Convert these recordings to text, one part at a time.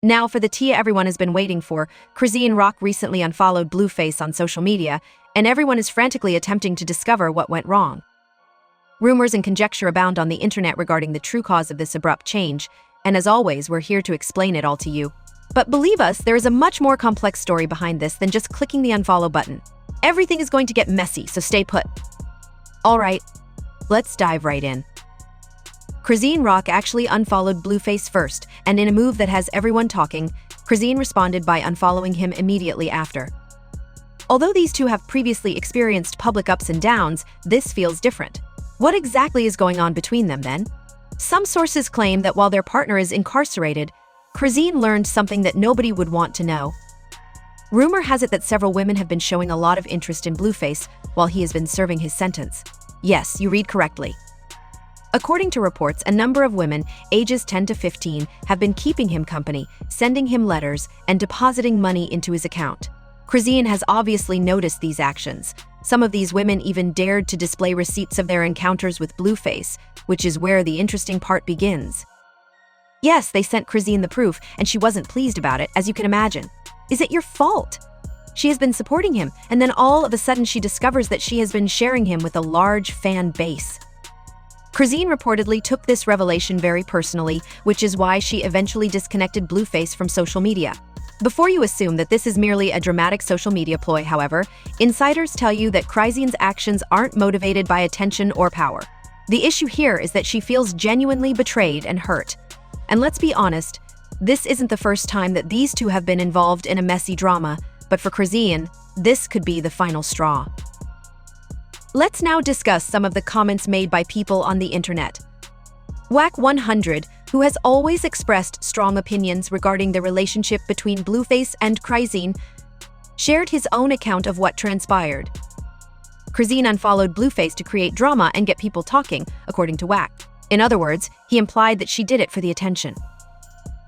Now for the tea everyone has been waiting for. Chrisean Rock recently unfollowed Blueface on social media, and everyone is frantically attempting to discover what went wrong. Rumors and conjecture abound on the internet regarding the true cause of this abrupt change, and as always, we're here to explain it all to you. But believe us, there is a much more complex story behind this than just clicking the unfollow button. Everything is going to get messy, so stay put. Alright, let's dive right in. Chrisean Rock actually unfollowed Blueface first, and in a move that has everyone talking, Chrisean responded by unfollowing him immediately after. Although these two have previously experienced public ups and downs, this feels different. What exactly is going on between them then? Some sources claim that while their partner is incarcerated, Chrisean learned something that nobody would want to know. Rumor has it that several women have been showing a lot of interest in Blueface while he has been serving his sentence. Yes, you read correctly. According to reports, a number of women, ages 10 to 15, have been keeping him company, sending him letters, and depositing money into his account. Chrisean has obviously noticed these actions. Some of these women even dared to display receipts of their encounters with Blueface, which is where the interesting part begins. Yes, they sent Chrisean the proof, and she wasn't pleased about it, as you can imagine. Is it your fault? She has been supporting him, and then all of a sudden she discovers that she has been sharing him with a large fan base. Chrisean reportedly took this revelation very personally, which is why she eventually disconnected Blueface from social media. Before you assume that this is merely a dramatic social media ploy, however, insiders tell you that Chrisean's actions aren't motivated by attention or power. The issue here is that she feels genuinely betrayed and hurt. And let's be honest, this isn't the first time that these two have been involved in a messy drama, but for Chrisean, this could be the final straw. Let's now discuss some of the comments made by people on the internet. Whack100, who has always expressed strong opinions regarding the relationship between Blueface and Chrisean, shared his own account of what transpired. Chrisean unfollowed Blueface to create drama and get people talking, according to Whack. In other words, he implied that she did it for the attention.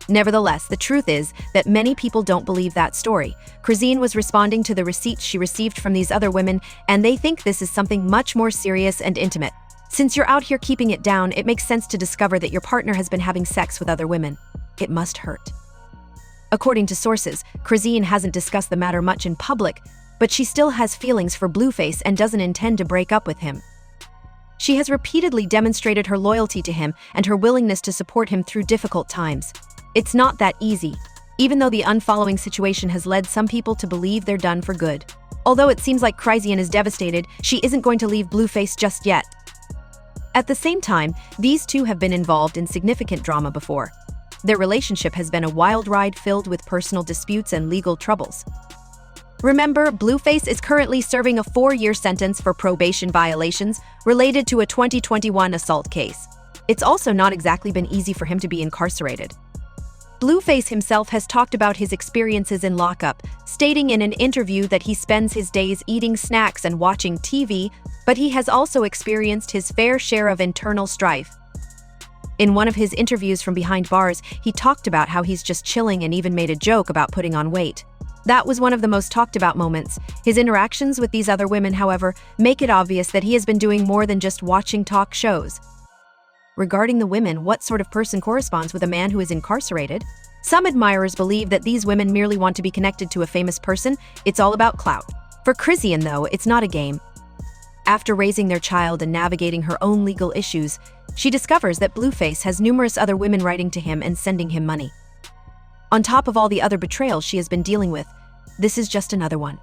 Nevertheless, the truth is that many people don't believe that story. Chrisean was responding to the receipts she received from these other women, and they think this is something much more serious and intimate. Since you're out here keeping it down, it makes sense to discover that your partner has been having sex with other women. It must hurt. According to sources, Chrisean hasn't discussed the matter much in public, but she still has feelings for Blueface and doesn't intend to break up with him. She has repeatedly demonstrated her loyalty to him and her willingness to support him through difficult times. It's not that easy, even though the unfollowing situation has led some people to believe they're done for good. Although it seems like Chrisean is devastated, she isn't going to leave Blueface just yet. At the same time, these two have been involved in significant drama before. Their relationship has been a wild ride filled with personal disputes and legal troubles. Remember, Blueface is currently serving a 4-year sentence for probation violations related to a 2021 assault case. It's also not exactly been easy for him to be incarcerated. Blueface himself has talked about his experiences in lockup, stating in an interview that he spends his days eating snacks and watching TV, but he has also experienced his fair share of internal strife. In one of his interviews from behind bars, he talked about how he's just chilling and even made a joke about putting on weight. That was one of the most talked about moments. His interactions with these other women, however, make it obvious that he has been doing more than just watching talk shows. Regarding the women, what sort of person corresponds with a man who is incarcerated? Some admirers believe that these women merely want to be connected to a famous person. It's all about clout. For Chrisean, though, it's not a game. After raising their child and navigating her own legal issues, she discovers that Blueface has numerous other women writing to him and sending him money. On top of all the other betrayals she has been dealing with, this is just another one.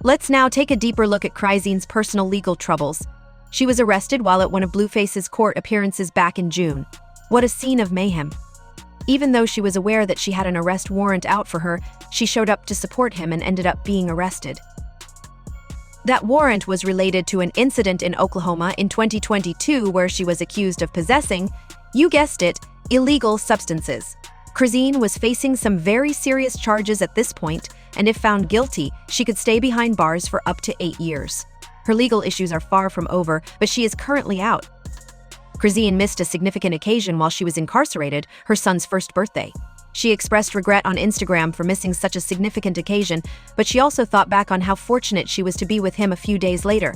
Let's now take a deeper look at Chrisean's personal legal troubles. She was arrested while at one of Blueface's court appearances back in June. What a scene of mayhem. Even though she was aware that she had an arrest warrant out for her, she showed up to support him and ended up being arrested. That warrant was related to an incident in Oklahoma in 2022 where she was accused of possessing, you guessed it, illegal substances. Chrisean was facing some very serious charges at this point, and if found guilty, she could stay behind bars for up to 8 years. Her legal issues are far from over, but she is currently out. Chrisean missed a significant occasion while she was incarcerated, her son's first birthday. She expressed regret on Instagram for missing such a significant occasion, but she also thought back on how fortunate she was to be with him a few days later.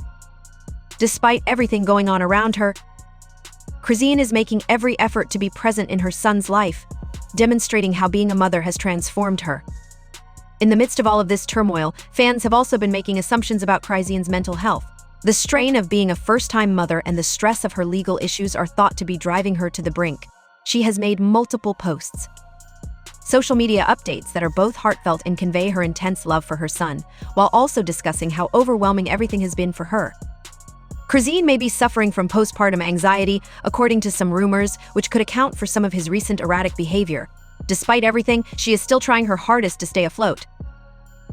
Despite everything going on around her, Chrisean is making every effort to be present in her son's life. demonstrating how being a mother has transformed her. In the midst of all of this turmoil, fans have also been making assumptions about Chrisean's mental health. The strain of being a first-time mother and the stress of her legal issues are thought to be driving her to the brink. She has made multiple posts, social media updates that are both heartfelt and convey her intense love for her son, while also discussing how overwhelming everything has been for her. Chrisean may be suffering from postpartum anxiety, according to some rumors, which could account for some of his recent erratic behavior. Despite everything, she is still trying her hardest to stay afloat.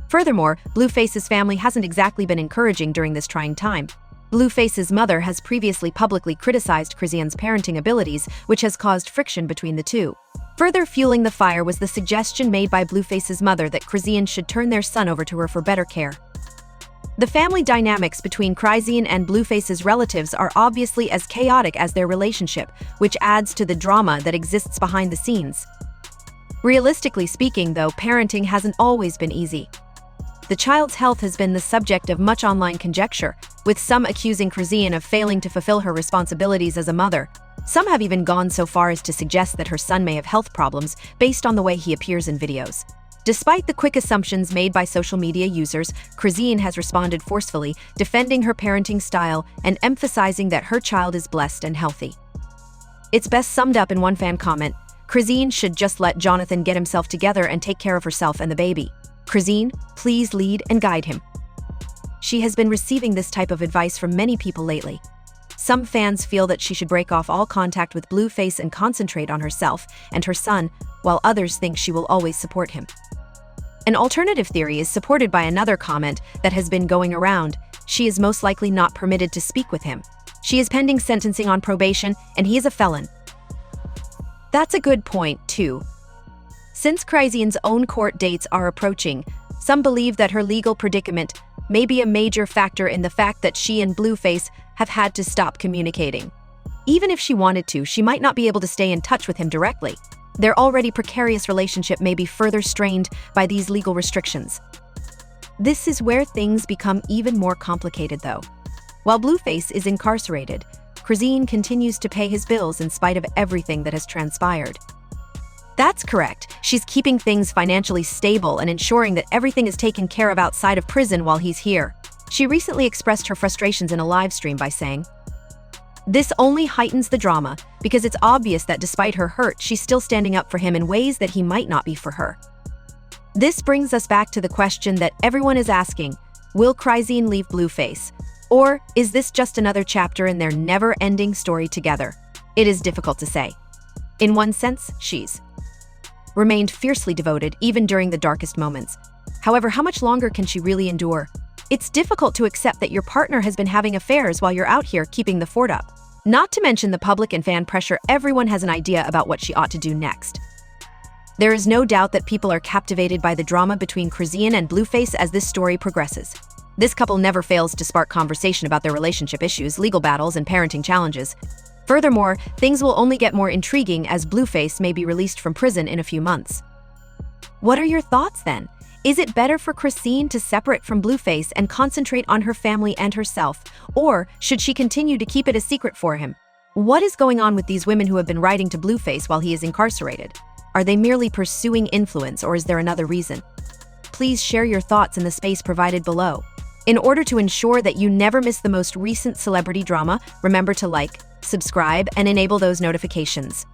Furthermore, Blueface's family hasn't exactly been encouraging during this trying time. Blueface's mother has previously publicly criticized Chrisean's parenting abilities, which has caused friction between the two. Further fueling the fire was the suggestion made by Blueface's mother that Chrisean should turn their son over to her for better care. The family dynamics between Chrisean and Blueface's relatives are obviously as chaotic as their relationship, which adds to the drama that exists behind the scenes. Realistically speaking, though, parenting hasn't always been easy. The child's health has been the subject of much online conjecture, with some accusing Chrisean of failing to fulfill her responsibilities as a mother. Some have even gone so far as to suggest that her son may have health problems based on the way he appears in videos. Despite the quick assumptions made by social media users, Chrisean has responded forcefully, defending her parenting style and emphasizing that her child is blessed and healthy. It's best summed up in one fan comment: Chrisean should just let Jonathan get himself together and take care of herself and the baby. Chrisean, please lead and guide him. She has been receiving this type of advice from many people lately. Some fans feel that she should break off all contact with Blueface and concentrate on herself and her son, while others think she will always support him. An alternative theory is supported by another comment that has been going around: she is most likely not permitted to speak with him. She is pending sentencing on probation, and he is a felon. That's a good point, too. Since Chrisean's own court dates are approaching, some believe that her legal predicament may be a major factor in the fact that she and Blueface have had to stop communicating. Even if she wanted to, she might not be able to stay in touch with him directly. Their already precarious relationship may be further strained by these legal restrictions. This is where things become even more complicated, though. While Blueface is incarcerated, Chrisean continues to pay his bills in spite of everything that has transpired. That's correct. She's keeping things financially stable and ensuring that everything is taken care of outside of prison while he's here. She recently expressed her frustrations in a live stream by saying, "This only heightens the drama because it's obvious that despite her hurt, she's still standing up for him in ways that he might not be for her." This brings us back to the question that everyone is asking: will Chrisean leave Blueface? Or is this just another chapter in their never-ending story together? It is difficult to say. In one sense, she's remained fiercely devoted even during the darkest moments. However, how much longer can she really endure? It's difficult to accept that your partner has been having affairs while you're out here keeping the fort up. Not to mention the public and fan pressure, everyone has an idea about what she ought to do next. There is no doubt that people are captivated by the drama between Chrisean and Blueface as this story progresses. This couple never fails to spark conversation about their relationship issues, legal battles, and parenting challenges. Furthermore, things will only get more intriguing as Blueface may be released from prison in a few months. What are your thoughts then? Is it better for Chrisean to separate from Blueface and concentrate on her family and herself, or should she continue to keep it a secret for him? What is going on with these women who have been writing to Blueface while he is incarcerated? Are they merely pursuing influence, or is there another reason? Please share your thoughts in the space provided below. In order to ensure that you never miss the most recent celebrity drama, remember to like, subscribe, and enable those notifications.